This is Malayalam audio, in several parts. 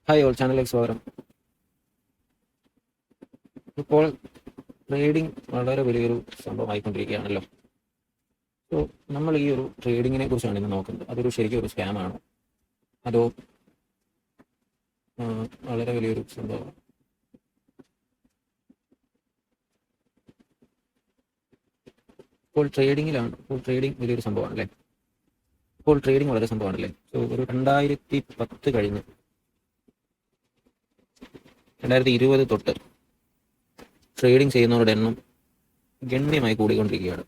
ഹായ് ഓൾ ചാനലിലേക്ക് സ്വാഗതം. ഇപ്പോൾ ട്രേഡിംഗ് വളരെ വലിയൊരു സംഭവമായിക്കൊണ്ടിരിക്കുകയാണല്ലോ. സോ നമ്മൾ ഈ ഒരു ട്രേഡിങ്ങിനെ കുറിച്ചാണ് ഇന്ന് നോക്കുന്നത്. അതൊരു ശരിക്കും ഒരു സ്കാമാണോ അതോ വളരെ വലിയൊരു സംഭവമാണ്? ഇപ്പോൾ ട്രേഡിംഗ് വലിയൊരു സംഭവമാണല്ലേ. ഇപ്പോൾ ട്രേഡിംഗ് വളരെ സംഭവമാണല്ലേ. സോ ഒരു 2010 കഴിഞ്ഞ് 2020 തൊട്ട് ട്രേഡിംഗ് ചെയ്യുന്നവരുടെ എണ്ണം ഗണ്യമായി കൂടിക്കൊണ്ടിരിക്കുകയാണ്.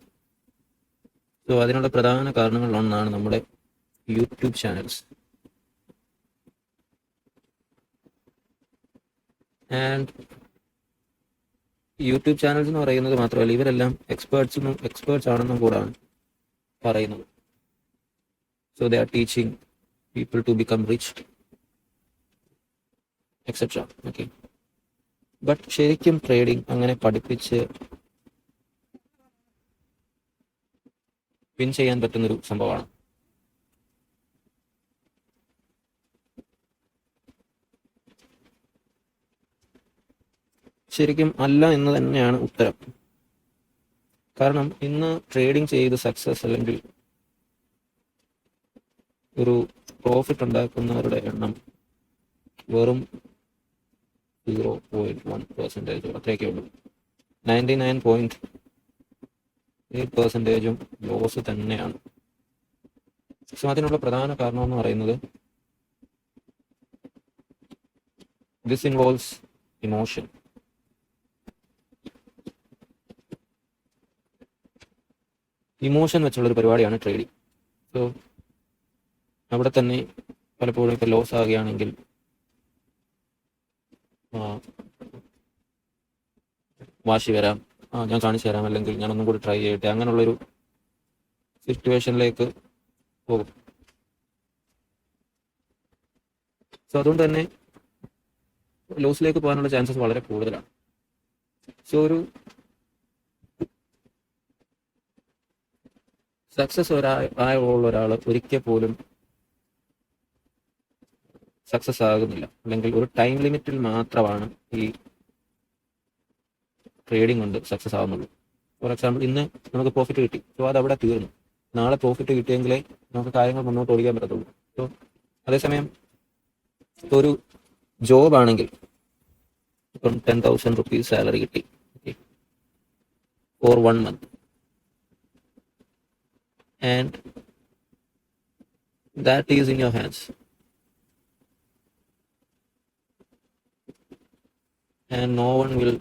സോ അതിനുള്ള പ്രധാന കാരണങ്ങളിലൊന്നാണ് നമ്മുടെ YouTube channels. And YouTube channels എന്ന് പറയുന്നത് മാത്രമല്ല, ഇവരെല്ലാം എക്സ്പേർട്സ് ആണെന്നും കൂടാണ് പറയുന്നത്. So they are teaching people to become rich etcetera. Okay, but ശരിക്കും ട്രേഡിംഗ് അങ്ങനെ പഠിപ്പിച്ച് വിൻ ചെയ്യാൻ പറ്റുന്നൊരു സംഭവമാണ്. ശരിക്കും അല്ല എന്ന് തന്നെയാണ് ഉത്തരം. കാരണം ഇന്ന് ട്രേഡിംഗ് ചെയ്ത് സക്സസ് അല്ലെങ്കിൽ ഒരു പ്രോഫിറ്റ് ഉണ്ടാക്കുന്നവരുടെ എണ്ണം വെറും 0.1% അത്രയൊക്കെ ഉള്ളൂ. 99.8% ലോസ് തന്നെയാണ്. സോ അതിനുള്ള പ്രധാന കാരണം എന്ന് പറയുന്നത് ദിസ് ഇൻവോൾവ്സ് ഇമോഷൻ. ഇമോഷൻ വെച്ചുള്ളൊരു പരിപാടിയാണ് ട്രേഡിംഗ്. സോ അവിടെ തന്നെ പലപ്പോഴും ഇപ്പോൾ ലോസ് ആകുകയാണെങ്കിൽ വാശി വരാം, ഞാൻ കാണിച്ചു തരാം, അല്ലെങ്കിൽ ഞാൻ ഒന്നും കൂടി ട്രൈ ചെയ്യട്ടെ, അങ്ങനെയുള്ളൊരു സിറ്റുവേഷനിലേക്ക് പോകും. സോ അതുകൊണ്ട് തന്നെ ലോസിലേക്ക് പോകാനുള്ള ചാൻസസ് വളരെ കൂടുതലാണ്. സോ ഒരു സക്സസ് ആയുള്ള ഒരാൾ ഒരിക്കൽ പോലും സക്സസ് ആകുന്നില്ല, അല്ലെങ്കിൽ ഒരു ടൈം ലിമിറ്റിൽ മാത്രമാണ് ഈ ട്രേഡിംഗ് കൊണ്ട് സക്സസ് ആവുന്നുള്ളൂ. ഫോർ എക്സാമ്പിൾ, ഇന്ന് നമുക്ക് പ്രോഫിറ്റ് കിട്ടി, സോ അത് അവിടെ തീർന്നു. നാളെ പ്രോഫിറ്റ് കിട്ടിയെങ്കിലേ നമുക്ക് കാര്യങ്ങൾ മുന്നോട്ട് ഓടിക്കാൻ പറ്റത്തുള്ളൂ. സോ അതേസമയം ഒരു ജോബ് ആണെങ്കിൽ ഇപ്പം 10,000 rupees സാലറി കിട്ടി four 1 month, and that is in your hands, and no one will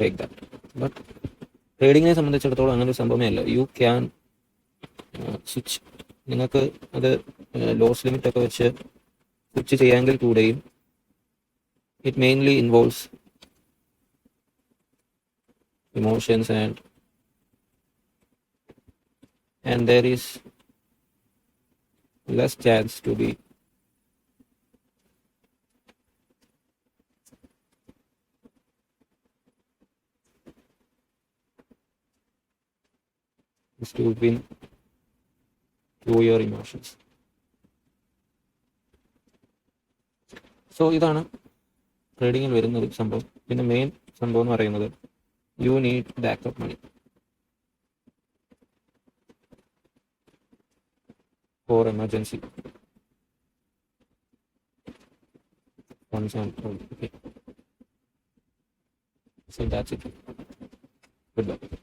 take that. But ട്രേഡിങ്ങിനെ സംബന്ധിച്ചിടത്തോളം അങ്ങനെ ഒരു സംഭവമേ അല്ല. You can switch. നിങ്ങൾക്ക് അത് ലോസ് ലിമിറ്റ് ഒക്കെ വെച്ച് സ്വിച്ച് ചെയ്യാമെങ്കിൽ കൂടെയും it mainly involves emotions and there is less chance to be to win through your emotions. So ഇതാണ് ട്രേഡിങ്ങിൽ വരുന്നൊരു സംഭവം. പിന്നെ മെയിൻ സംഭവം എന്ന് പറയുന്നത് you need backup money for emergency funds and all. Okay, so that's it. Goodbye.